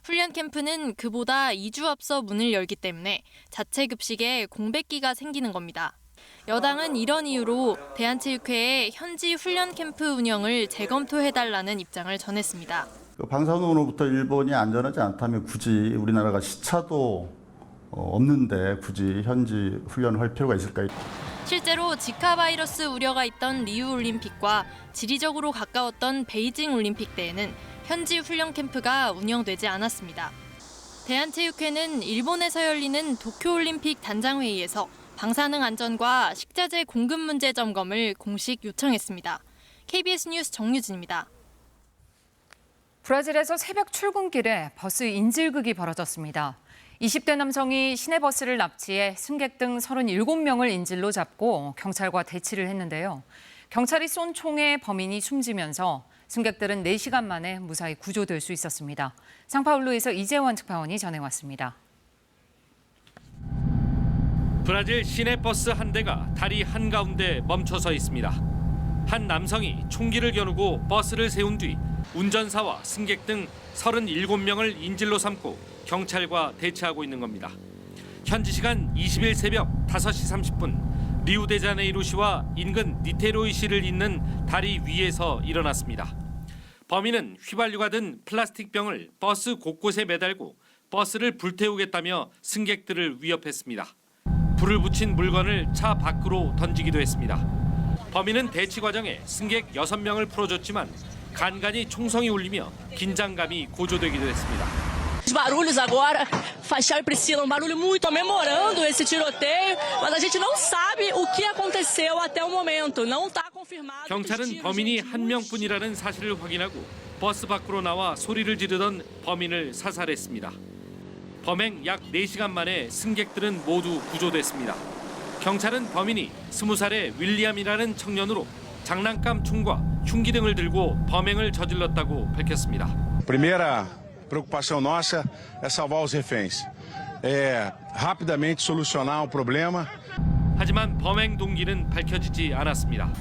훈련 캠프는 그보다 2주 앞서 문을 열기 때문에 자체 급식에 공백기가 생기는 겁니다. 여당은 이런 이유로 대한체육회에 현지 훈련 캠프 운영을 재검토해달라는 입장을 전했습니다. 방사능으로부터 일본이 안전하지 않다면 굳이 우리나라가 시차도 없는데 굳이 현지 훈련을 할 필요가 있을까요? 실제로 지카 바이러스 우려가 있던 리우 올림픽과 지리적으로 가까웠던 베이징 올림픽 때에는 현지 훈련 캠프가 운영되지 않았습니다. 대한체육회는 일본에서 열리는 도쿄올림픽 단장회의에서 방사능 안전과 식자재 공급 문제 점검을 공식 요청했습니다. KBS 뉴스 정유진입니다. 브라질에서 새벽 출근길에 버스 인질극이 벌어졌습니다. 20대 남성이 시내버스를 납치해 승객 등 37명을 인질로 잡고 경찰과 대치를 했는데요. 경찰이 쏜 총에 범인이 숨지면서 승객들은 4시간 만에 무사히 구조될 수 있었습니다. 상파울루에서 이재원 특파원이 전해왔습니다. 브라질 시내버스 한 대가 다리 한가운데 멈춰서 있습니다. 한 남성이 총기를 겨누고 버스를 세운 뒤 운전사와 승객 등 37명을 인질로 삼고 경찰과 대치하고 있는 겁니다. 현지 시간 20일 새벽 5시 30분 리우데자네이루시와 인근 니테로이시를 잇는 다리 위에서 일어났습니다. 범인은 휘발유가 든 플라스틱 병을 버스 곳곳에 매달고 버스를 불태우겠다며 승객들을 위협했습니다. 불을 붙인 물건을 차 밖으로 던지기도 했습니다. 범인은 대치 과정에 승객 6명을 풀어줬지만 간간히 총성이 울리며 긴장감이 고조되기도 했습니다. Os barulhos agora, Fachal e Priscila, um barulho muito comemorando esse tiroteio, mas a gente não sabe o que aconteceu até o momento. Não está confirmado. 경찰은 범인이 한 명뿐이라는 사실을 확인하고 버스 밖으로 나와 소리를 지르던 범인을 사살했습니다. 범행 약 4시간 만에 승객들은 모두 구조됐습니다. 경찰은 범인이 20살의 윌리엄이라는 청년으로 장난감 총과 흉기 등을 들고 범행을 저질렀다고 밝혔습니다. Primeira preocupação nossa é salvar os reféns. É rapidamente solucionar o problema. 하지만 범행 동기는 밝혀지지 않았습니다.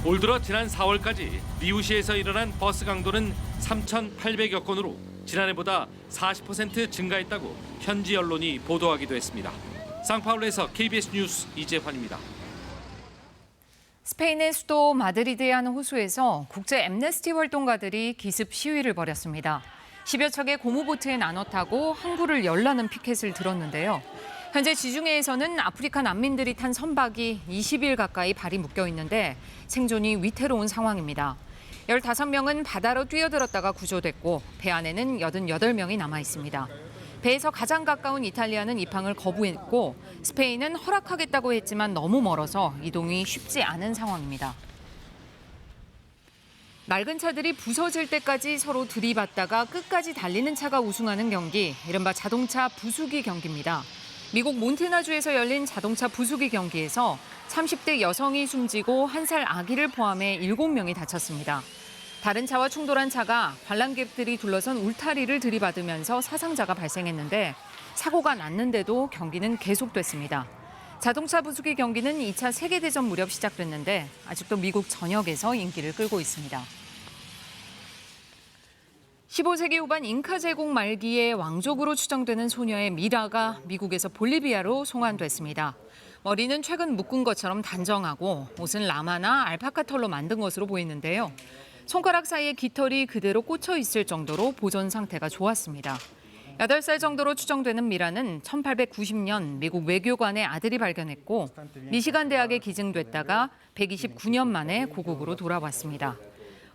올 들어 지난 4월까지 리우시에서 일어난 버스 강도는 3,800여 건으로 지난해보다 40% 증가했다고 현지 언론이 보도하기도 했습니다. 상파울루에서 KBS 뉴스 이재환입니다. 스페인의 수도 마드리드의 한 호수에서 국제 앰네스티 활동가들이 기습 시위를 벌였습니다. 10여 척의 고무보트에 나눠 타고 항구를 열라는 피켓을 들었는데요. 현재 지중해에서는 아프리카 난민들이 탄 선박이 20일 가까이 발이 묶여 있는데 생존이 위태로운 상황입니다. 15명은 바다로 뛰어들었다가 구조됐고 배 안에는 88명이 남아 있습니다. 배에서 가장 가까운 이탈리아는 입항을 거부했고 스페인은 허락하겠다고 했지만 너무 멀어서 이동이 쉽지 않은 상황입니다. 낡은 차들이 부서질 때까지 서로 들이받다가 끝까지 달리는 차가 우승하는 경기, 이른바 자동차 부수기 경기입니다. 미국 몬태나주에서 열린 자동차 부수기 경기에서 30대 여성이 숨지고 1살 아기를 포함해 7명이 다쳤습니다. 다른 차와 충돌한 차가 관람객들이 둘러선 울타리를 들이받으면서 사상자가 발생했는데 사고가 났는데도 경기는 계속됐습니다. 자동차 부수기 경기는 2차 세계대전 무렵 시작됐는데 아직도 미국 전역에서 인기를 끌고 있습니다. 15세기 후반 잉카 제국 말기에 왕족으로 추정되는 소녀의 미라가 미국에서 볼리비아로 송환됐습니다. 머리는 최근 묶은 것처럼 단정하고 옷은 라마나 알파카 털로 만든 것으로 보이는데요. 손가락 사이에 깃털이 그대로 꽂혀 있을 정도로 보존 상태가 좋았습니다. 8살 정도로 추정되는 미라는 1890년 미국 외교관의 아들이 발견했고 미시간 대학에 기증됐다가 129년 만에 고국으로 돌아왔습니다.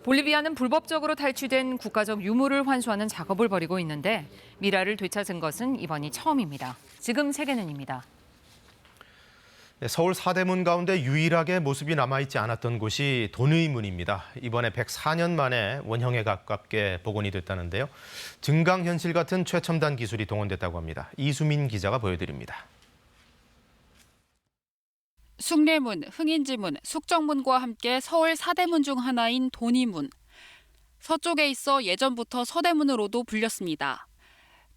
볼리비아는 불법적으로 탈취된 국가적 유물을 환수하는 작업을 벌이고 있는데 미라를 되찾은 것은 이번이 처음입니다. 지금 세계는입니다. 서울 사대문 가운데 유일하게 모습이 남아있지 않았던 곳이 돈의문입니다. 이번에 104년 만에 원형에 가깝게 복원이 됐다는데요. 증강현실 같은 최첨단 기술이 동원됐다고 합니다. 이수민 기자가 보여드립니다. 숭례문, 흥인지문, 숙정문과 함께 서울 사대문 중 하나인 돈의문. 서쪽에 있어 예전부터 서대문으로도 불렸습니다.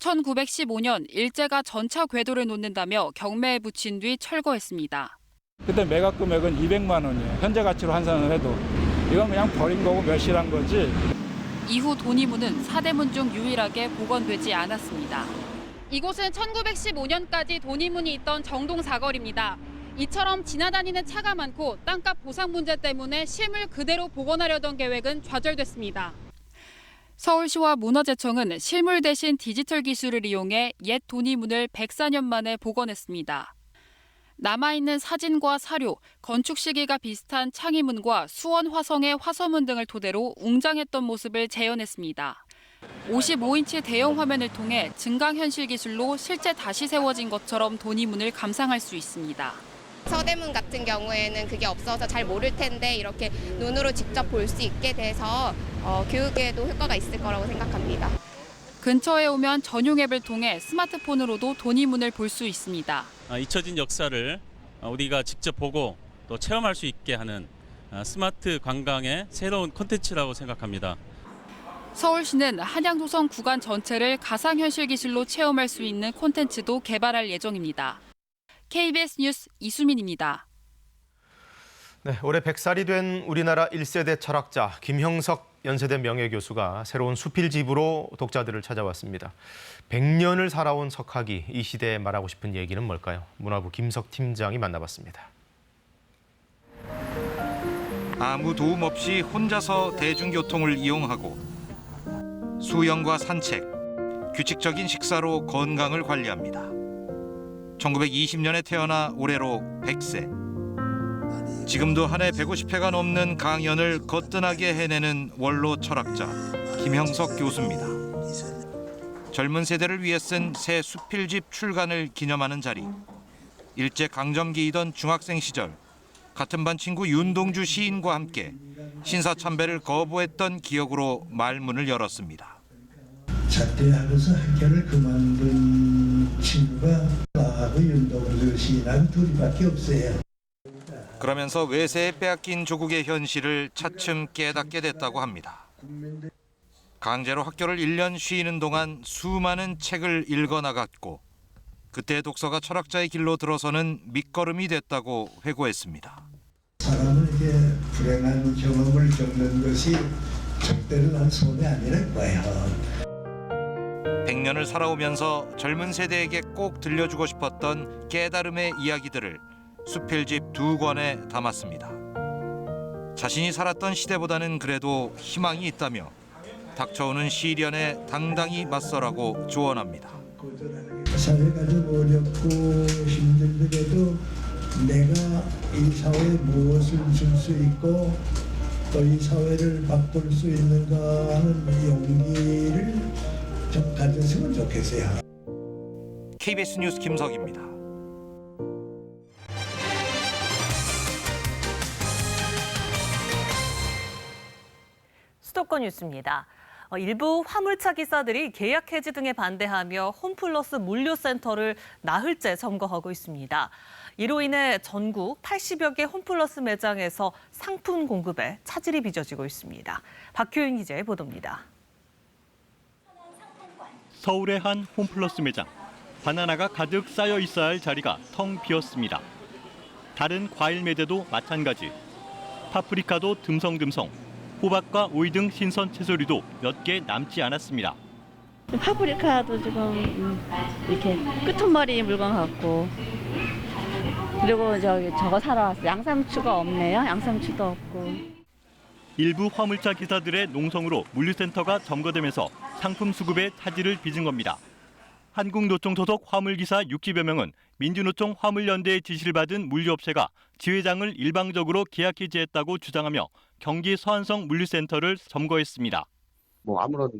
1915년 일제가 전차 궤도를 놓는다며 경매에 붙인 뒤 철거했습니다. 그때 매각 금액은 200만 원이에요. 현재 가치로 환산을 해도. 이건 그냥 버린 거고 멸실한 거지. 이후 돈의문은 사대문 중 유일하게 복원되지 않았습니다. 이곳은 1915년까지 돈의문이 있던 정동 사거리입니다. 이처럼 지나다니는 차가 많고 땅값 보상 문제 때문에 실물 그대로 복원하려던 계획은 좌절됐습니다. 서울시와 문화재청은 실물 대신 디지털 기술을 이용해 옛 돈의문을 104년 만에 복원했습니다. 남아있는 사진과 사료, 건축 시기가 비슷한 창의문과 수원 화성의 화서문 등을 토대로 웅장했던 모습을 재현했습니다. 55인치 대형 화면을 통해 증강현실 기술로 실제 다시 세워진 것처럼 돈의문을 감상할 수 있습니다. 서대문 같은 경우에는 그게 없어서 잘 모를 텐데 이렇게 눈으로 직접 볼 수 있게 돼서 교육에도 효과가 있을 거라고 생각합니다. 근처에 오면 전용 앱을 통해 스마트폰으로도 돈의문을 볼 수 있습니다. 잊혀진 역사를 우리가 직접 보고 또 체험할 수 있게 하는 스마트 관광의 새로운 콘텐츠라고 생각합니다. 서울시는 한양도성 구간 전체를 가상현실 기술로 체험할 수 있는 콘텐츠도 개발할 예정입니다. KBS 뉴스 이수민입니다. 네, 올해 100살이 된 우리나라 1세대 철학자 김형석 연세대 명예교수가 새로운 수필집으로 독자들을 찾아왔습니다. 100년을 살아온 석학이 이 시대에 말하고 싶은 얘기는 뭘까요? 문화부 김석 팀장이 만나봤습니다. 아무 도움 없이 혼자서 대중교통을 이용하고 수영과 산책, 규칙적인 식사로 건강을 관리합니다. 1920년에 태어나 올해로 100세. 지금도 한 해 150회가 넘는 강연을 거뜬하게 해내는 원로 철학자 김형석 교수입니다. 젊은 세대를 위해 쓴 새 수필집 출간을 기념하는 자리. 일제 강점기이던 중학생 시절 같은 반 친구 윤동주 시인과 함께 신사참배를 거부했던 기억으로 말문을 열었습니다. 자퇴하고서 학교를 그만둔 친구가 나하고 윤동주 시인하고 둘이밖에 없어요. 그러면서 외세에 빼앗긴 조국의 현실을 차츰 깨닫게 됐다고 합니다. 강제로 학교를 1년 쉬는 동안 수많은 책을 읽어나갔고 그때 독서가 철학자의 길로 들어서는 밑거름이 됐다고 회고했습니다. 사람은 이게 불행한 경험을 겪는 것이 절대로 난 손해 아니랄 거예요. 100년을 살아오면서 젊은 세대에게 꼭 들려주고 싶었던 깨달음의 이야기들을 수필집 2권에 담았습니다. 자신이 살았던 시대보다는 그래도 희망이 있다며 닥쳐오는 시련에 당당히 맞서라고 조언합니다. 사회가 좀 어렵고 힘들더라도 내가 이 사회에 무엇을 줄 수 있고 또 이 사회를 바꿀 수 있는가 하는 용기를 좀 가졌으면 좋겠어요. KBS 뉴스 김석입니다. 수도권 뉴스입니다. 일부 화물차 기사들이 계약 해지 등에 반대하며 홈플러스 물류센터를 나흘째 점거하고 있습니다. 이로 인해 전국 80여 개 홈플러스 매장에서 상품 공급에 차질이 빚어지고 있습니다. 박효인 기자의 보도입니다. 서울의 한 홈플러스 매장. 바나나가 가득 쌓여 있어야 할 자리가 텅 비었습니다. 다른 과일 매대도 마찬가지. 파프리카도 듬성듬성. 호박과 오이 등 신선 채소류도 몇 개 남지 않았습니다. 파프리카도 지금 이렇게 끄트머리 물건 같고, 그리고 저거 사러 왔어요. 양상추가 없네요. 양상추도 없고. 일부 화물차 기사들의 농성으로 물류센터가 점거되면서 상품 수급에 차질을 빚은 겁니다. 한국노총 소속 화물기사 60여 명은 민주노총 화물연대의 지시를 받은 물류업체가 지회장을 일방적으로 계약 해지했다고 주장하며 경기 서안성 물류센터를 점거했습니다. 아무런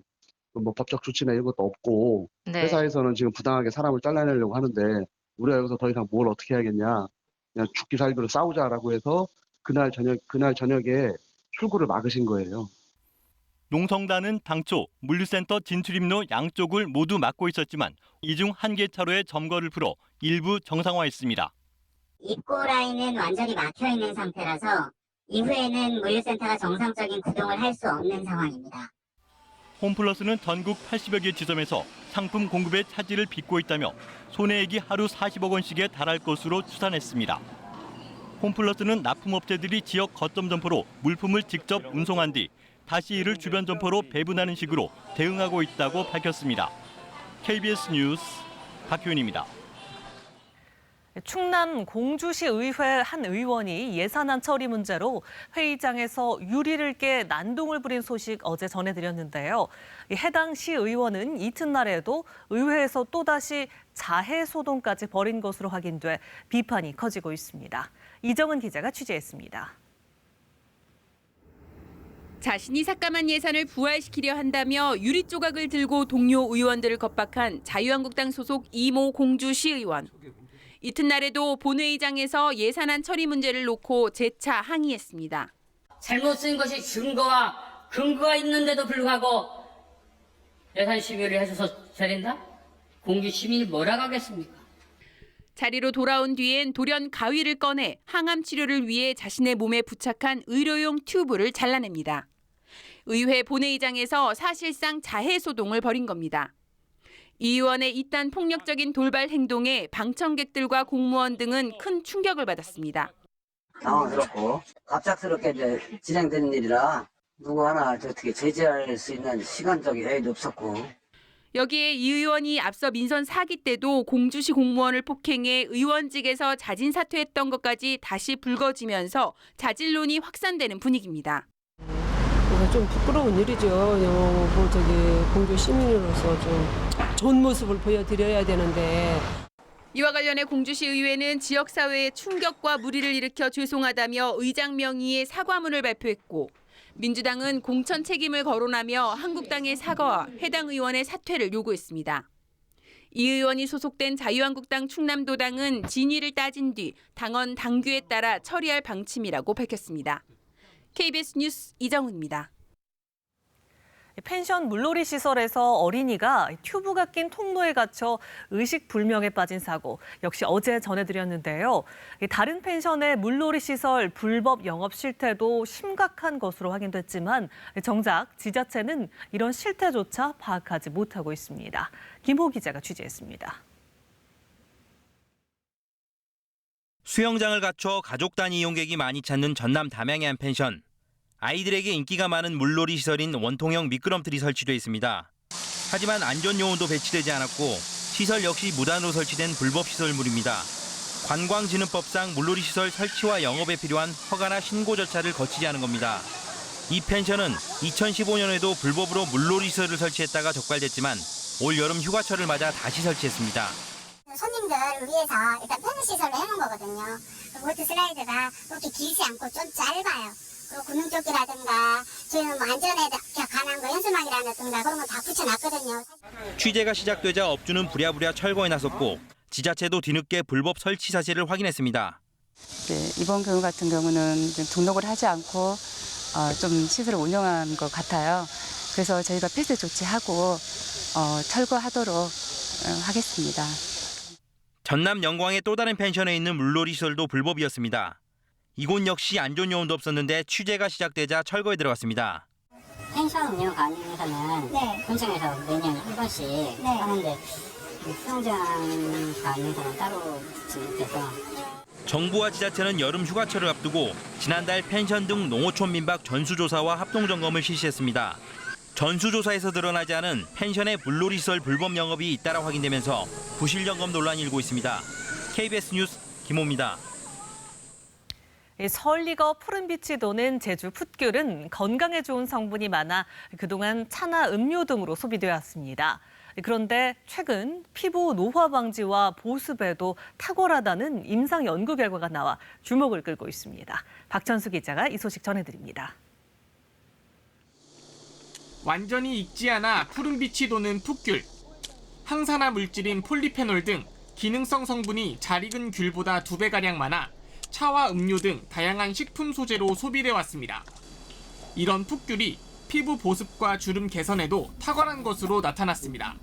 법적 조치나 이런 것도 없고 회사에서는 지금 부당하게 사람을 잘라내려고 하는데 우리가 여기서 더 이상 뭘 어떻게 해야겠냐, 그냥 죽기 살기로 싸우자라고 해서 그날 저녁에 출구를 막으신 거예요. 농성단은 당초 물류센터 진출입로 양쪽을 모두 막고 있었지만 이 중 한 개 차로의 점거를 풀어 일부 정상화했습니다. 입구 라인은 완전히 막혀 있는 상태라서 이후에는 물류센터가 정상적인 구동을 할 수 없는 상황입니다. 홈플러스는 전국 80여 개 지점에서 상품 공급에 차질을 빚고 있다며 손해액이 하루 40억 원씩에 달할 것으로 추산했습니다. 홈플러스는 납품업체들이 지역 거점 점포로 물품을 직접 운송한 뒤 다시 이를 주변 점포로 배분하는 식으로 대응하고 있다고 밝혔습니다. KBS 뉴스 박효인입니다. 충남 공주시 의회 한 의원이 예산안 처리 문제로 회의장에서 유리를 깨 난동을 부린 소식 어제 전해드렸는데요. 해당 시의원은 이튿날에도 의회에서 또다시 자해 소동까지 벌인 것으로 확인돼 비판이 커지고 있습니다. 이정은 기자가 취재했습니다. 자신이 삭감한 예산을 부활시키려 한다며 유리 조각을 들고 동료 의원들을 겁박한 자유한국당 소속 이모 공주시 의원. 이튿날에도 본회의장에서 예산안 처리 문제를 놓고 재차 항의했습니다. 잘못 쓴 것이 증거와 근거가 있는데도 불구하고 예산 심의를 해줘서 잘된다? 공주 시민이 뭐라고 하겠습니까? 자리로 돌아온 뒤엔 돌연 가위를 꺼내 항암 치료를 위해 자신의 몸에 부착한 의료용 튜브를 잘라냅니다. 의회 본회의장에서 사실상 자해 소동을 벌인 겁니다. 이 의원의 이딴 폭력적인 돌발 행동에 방청객들과 공무원 등은 큰 충격을 받았습니다. 당황스럽고 갑작스럽게 진행되는 일이라 누구 하나 어떻게 제지할 수 있는 시간적 여유도 없었고. 여기에 이 의원이 앞서 민선 4기 때도 공주시 공무원을 폭행해 의원직에서 자진 사퇴했던 것까지 다시 불거지면서 자질론이 확산되는 분위기입니다. 좀 부끄러운 일이죠. 공주 시민으로서 좀 좋은 모습을 보여드려야 되는데. 이와 관련해 공주시 의회는 지역사회에 충격과 무리를 일으켜 죄송하다며 의장 명의의 사과문을 발표했고 민주당은 공천 책임을 거론하며 한국당의 사과와 해당 의원의 사퇴를 요구했습니다. 이 의원이 소속된 자유한국당 충남도당은 진위를 따진 뒤 당원 당규에 따라 처리할 방침이라고 밝혔습니다. KBS 뉴스 이정훈입니다. 펜션 물놀이 시설에서 어린이가 튜브가 낀 통로에 갇혀 의식불명에 빠진 사고 역시 어제 전해드렸는데요. 다른 펜션의 물놀이 시설 불법 영업 실태도 심각한 것으로 확인됐지만 정작 지자체는 이런 실태조차 파악하지 못하고 있습니다. 김호 기자가 취재했습니다. 수영장을 갖춰 가족 단위 이용객이 많이 찾는 전남 담양의 한 펜션. 아이들에게 인기가 많은 물놀이 시설인 원통형 미끄럼틀이 설치돼 있습니다. 하지만 안전요원도 배치되지 않았고 시설 역시 무단으로 설치된 불법 시설물입니다. 관광진흥법상 물놀이 시설 설치와 영업에 필요한 허가나 신고 절차를 거치지 않은 겁니다. 이 펜션은 2015년에도 불법으로 물놀이 시설을 설치했다가 적발됐지만 올 여름 휴가철을 맞아 다시 설치했습니다. 손님들을 위해서 일단 편의 시설을 해놓은 거거든요. 보트 슬라이드가 그렇게 길지 않고 좀 짧아요. 그리고 구명조끼라든가 저희는 안전에 관한 거 현수막이라든가 그런 거 다 붙여놨거든요. 취재가 시작되자 업주는 부랴부랴 철거에 나섰고 지자체도 뒤늦게 불법 설치 사실을 확인했습니다. 네, 이번 경우 같은 경우는 좀 등록을 하지 않고 좀 시설을 운영한 것 같아요. 그래서 저희가 폐쇄 조치하고 철거하도록 하겠습니다. 전남 영광의 또 다른 펜션에 있는 물놀이 시설도 불법이었습니다. 이곳 역시 안전요원도 없었는데 취재가 시작되자 철거에 들어갔습니다. 펜션 운영 관련해서는 군청에서 매년 한 번씩 하는데 수영장 관련해서는 따로 진입해서 정부와 지자체는 여름 휴가철을 앞두고 지난달 펜션 등 농어촌 민박 전수조사와 합동점검을 실시했습니다. 전수조사에서 드러나지 않은 펜션의 물놀이 시설 불법 영업이 잇따라 확인되면서 부실점검 논란이 일고 있습니다. KBS 뉴스 김호입니다. 설리거 푸른빛이 도는 제주 풋귤은 건강에 좋은 성분이 많아 그동안 차나 음료 등으로 소비되었습니다. 그런데 최근 피부 노화 방지와 보습에도 탁월하다는 임상 연구 결과가 나와 주목을 끌고 있습니다. 박천수 기자가 이 소식 전해드립니다. 완전히 익지 않아 푸른빛이 도는 풋귤. 항산화 물질인 폴리페놀 등 기능성 성분이 잘 익은 귤보다 2배가량 많아 차와 음료 등 다양한 식품 소재로 소비돼 왔습니다. 이런 풋귤이 피부 보습과 주름 개선에도 탁월한 것으로 나타났습니다.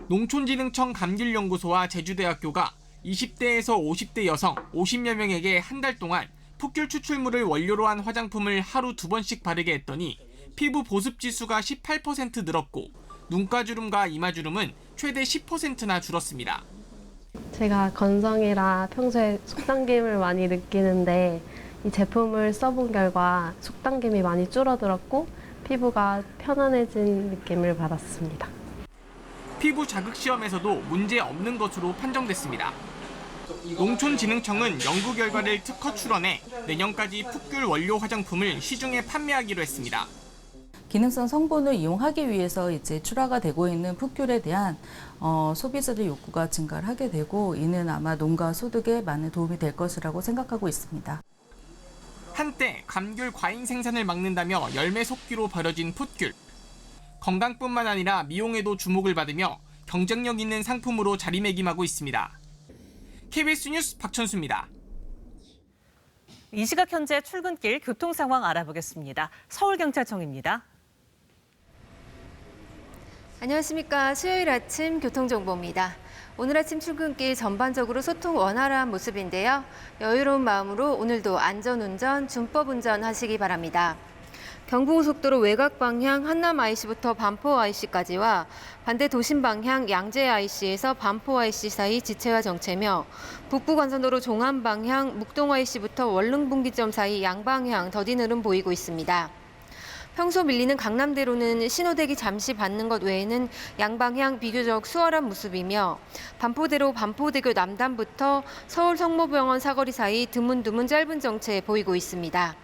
농촌진흥청 감귤연구소와 제주대학교가 20대에서 50대 여성 50여 명에게 한 달 동안 풋귤 추출물을 원료로 한 화장품을 하루 2번씩 바르게 했더니 피부 보습 지수가 18% 늘었고 눈가주름과 이마주름은 최대 10%나 줄었습니다. 제가 건성이라 평소에 속당김을 많이 느끼는데 이 제품을 써본 결과 속당김이 많이 줄어들었고 피부가 편안해진 느낌을 받았습니다. 피부 자극 시험에서도 문제 없는 것으로 판정됐습니다. 농촌진흥청은 연구 결과를 특허 출원해 내년까지 풋귤 원료 화장품을 시중에 판매하기로 했습니다. 기능성 성분을 이용하기 위해서 이제 출하가 되고 있는 풋귤에 대한 소비자들 욕구가 증가를 하게 되고 이는 아마 농가 소득에 많은 도움이 될 것이라고 생각하고 있습니다. 한때 감귤 과잉 생산을 막는다며 열매 속기로 버려진 풋귤. 건강뿐만 아니라 미용에도 주목을 받으며 경쟁력 있는 상품으로 자리매김하고 있습니다. KBS 뉴스 박천수입니다. 이 시각 현재 출근길 교통 상황 알아보겠습니다. 서울경찰청입니다. 안녕하십니까. 수요일 아침 교통정보입니다. 오늘 아침 출근길 전반적으로 소통 원활한 모습인데요. 여유로운 마음으로 오늘도 안전운전, 준법운전 하시기 바랍니다. 경부고속도로 외곽 방향 한남 IC부터 반포 IC까지와 반대 도심 방향 양재 IC에서 반포 IC 사이 지체와 정체며 북부 관선도로 종암 방향 묵동 IC부터 원릉분기점 사이 양방향 더딘 흐름 보이고 있습니다. 평소 밀리는 강남대로는 신호대기 잠시 받는 것 외에는 양방향 비교적 수월한 모습이며 반포대로 반포대교 남단부터 서울 성모병원 사거리 사이 드문드문 짧은 정체 보이고 있습니다.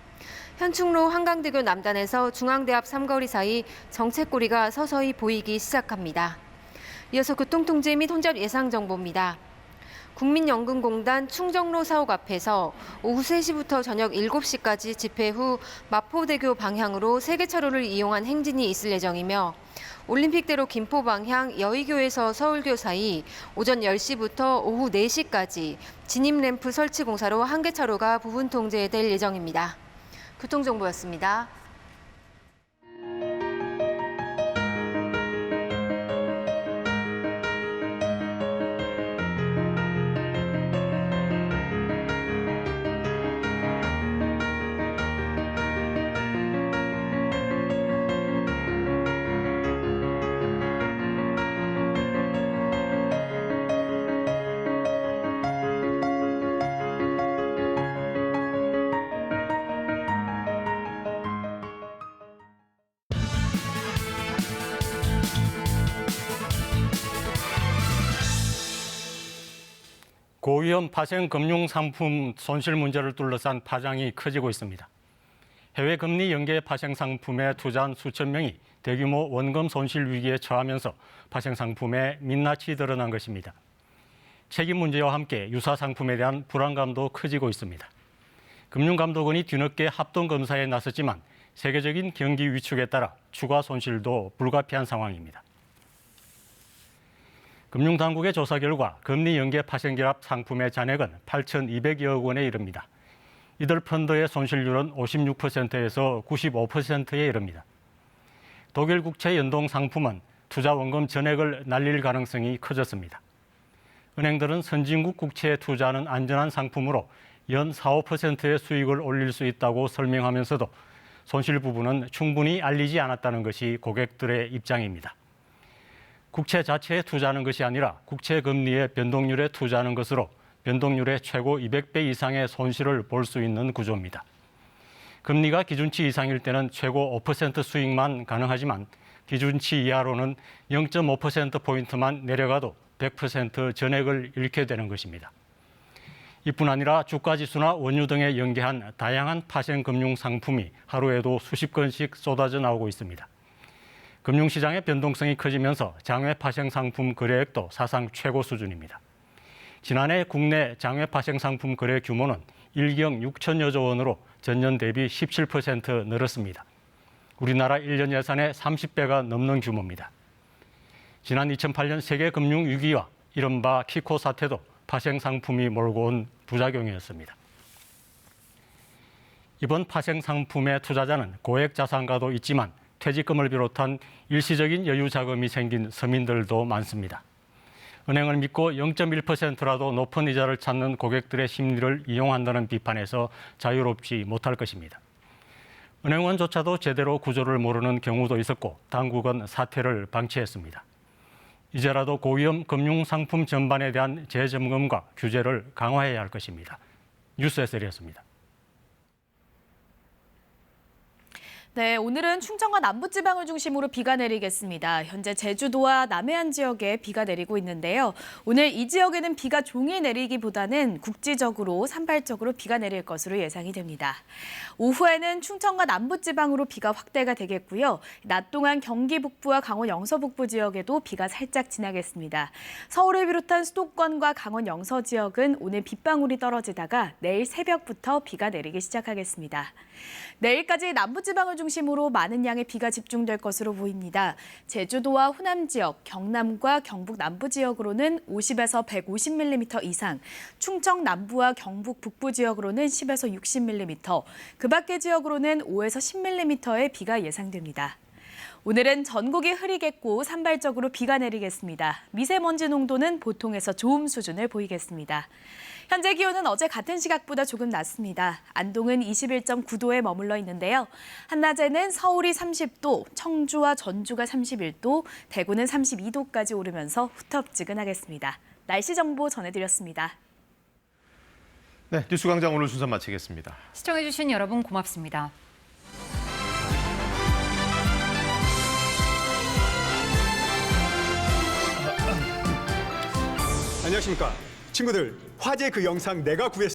현충로 한강대교 남단에서 중앙대 앞 삼거리 사이 정체꼬리가 서서히 보이기 시작합니다. 이어서 교통통제 및 혼잡 예상 정보입니다. 국민연금공단 충정로 사옥 앞에서 오후 3시부터 저녁 7시까지 집회 후 마포대교 방향으로 3개 차로를 이용한 행진이 있을 예정이며 올림픽대로 김포 방향 여의교에서 서울교 사이 오전 10시부터 오후 4시까지 진입램프 설치 공사로 1개 차로가 부분 통제될 예정입니다. 교통정보였습니다. 고위험 파생 금융상품 손실 문제를 둘러싼 파장이 커지고 있습니다. 해외 금리 연계 파생 상품에 투자한 수천 명이 대규모 원금 손실 위기에 처하면서 파생 상품의 민낯이 드러난 것입니다. 책임 문제와 함께 유사 상품에 대한 불안감도 커지고 있습니다. 금융감독원이 뒤늦게 합동검사에 나섰지만 세계적인 경기 위축에 따라 추가 손실도 불가피한 상황입니다. 금융당국의 조사 결과 금리 연계 파생 결합 상품의 잔액은 8,200여억 원에 이릅니다. 이들 펀드의 손실률은 56%에서 95%에 이릅니다. 독일 국채 연동 상품은 투자 원금 전액을 날릴 가능성이 커졌습니다. 은행들은 선진국 국채에 투자하는 안전한 상품으로 연 4, 5%의 수익을 올릴 수 있다고 설명하면서도 손실 부분은 충분히 알리지 않았다는 것이 고객들의 입장입니다. 국채 자체에 투자하는 것이 아니라 국채 금리의 변동률에 투자하는 것으로 변동률의 최고 200배 이상의 손실을 볼 수 있는 구조입니다. 금리가 기준치 이상일 때는 최고 5% 수익만 가능하지만 기준치 이하로는 0.5%포인트만 내려가도 100% 전액을 잃게 되는 것입니다. 이뿐 아니라 주가지수나 원유 등에 연계한 다양한 파생 금융 상품이 하루에도 수십 건씩 쏟아져 나오고 있습니다. 금융시장의 변동성이 커지면서 장외 파생 상품 거래액도 사상 최고 수준입니다. 지난해 국내 장외 파생 상품 거래 규모는 1경 6천여조 원으로 전년 대비 17% 늘었습니다. 우리나라 1년 예산의 30배가 넘는 규모입니다. 지난 2008년 세계 금융 위기와 이른바 키코 사태도 파생 상품이 몰고 온 부작용이었습니다. 이번 파생 상품의 투자자는 고액 자산가도 있지만 퇴직금을 비롯한 일시적인 여유 자금이 생긴 서민들도 많습니다. 은행을 믿고 0.1%라도 높은 이자를 찾는 고객들의 심리를 이용한다는 비판에서 자유롭지 못할 것입니다. 은행원조차도 제대로 구조를 모르는 경우도 있었고 당국은 사태를 방치했습니다. 이제라도 고위험 금융상품 전반에 대한 재점검과 규제를 강화해야 할 것입니다. 뉴스 SL이었습니다. 네, 오늘은 충청과 남부지방을 중심으로 비가 내리겠습니다. 현재 제주도와 남해안 지역에 비가 내리고 있는데요. 오늘 이 지역에는 비가 종일 내리기보다는 국지적으로 산발적으로 비가 내릴 것으로 예상이 됩니다. 오후에는 충청과 남부지방으로 비가 확대가 되겠고요. 낮 동안 경기 북부와 강원 영서 북부 지역에도 비가 살짝 지나겠습니다. 서울을 비롯한 수도권과 강원 영서 지역은 오늘 빗방울이 떨어지다가 내일 새벽부터 비가 내리기 시작하겠습니다. 내일까지 남부지방을 중심으로 많은 양의 비가 집중될 것으로 보입니다. 제주도와 호남 지역, 경남과 경북 남부 지역으로는 50에서 150mm 이상, 충청 남부와 경북 북부 지역으로는 10에서 60mm, 그 밖의 지역으로는 5에서 10mm의 비가 예상됩니다. 오늘은 전국이 흐리겠고 산발적으로 비가 내리겠습니다. 미세먼지 농도는 보통에서 좋음 수준을 보이겠습니다. 현재 기온은 어제 같은 시각보다 조금 낮습니다. 안동은 21.9도에 머물러 있는데요. 한낮에는 서울이 30도, 청주와 전주가 31도, 대구는 32도까지 오르면서 후텁지근하겠습니다. 날씨 정보 전해드렸습니다. 네, 뉴스광장 오늘 순서 마치겠습니다. 시청해주신 여러분 고맙습니다. 안녕하십니까. 친구들, 화제 그 영상 내가 구했습니다.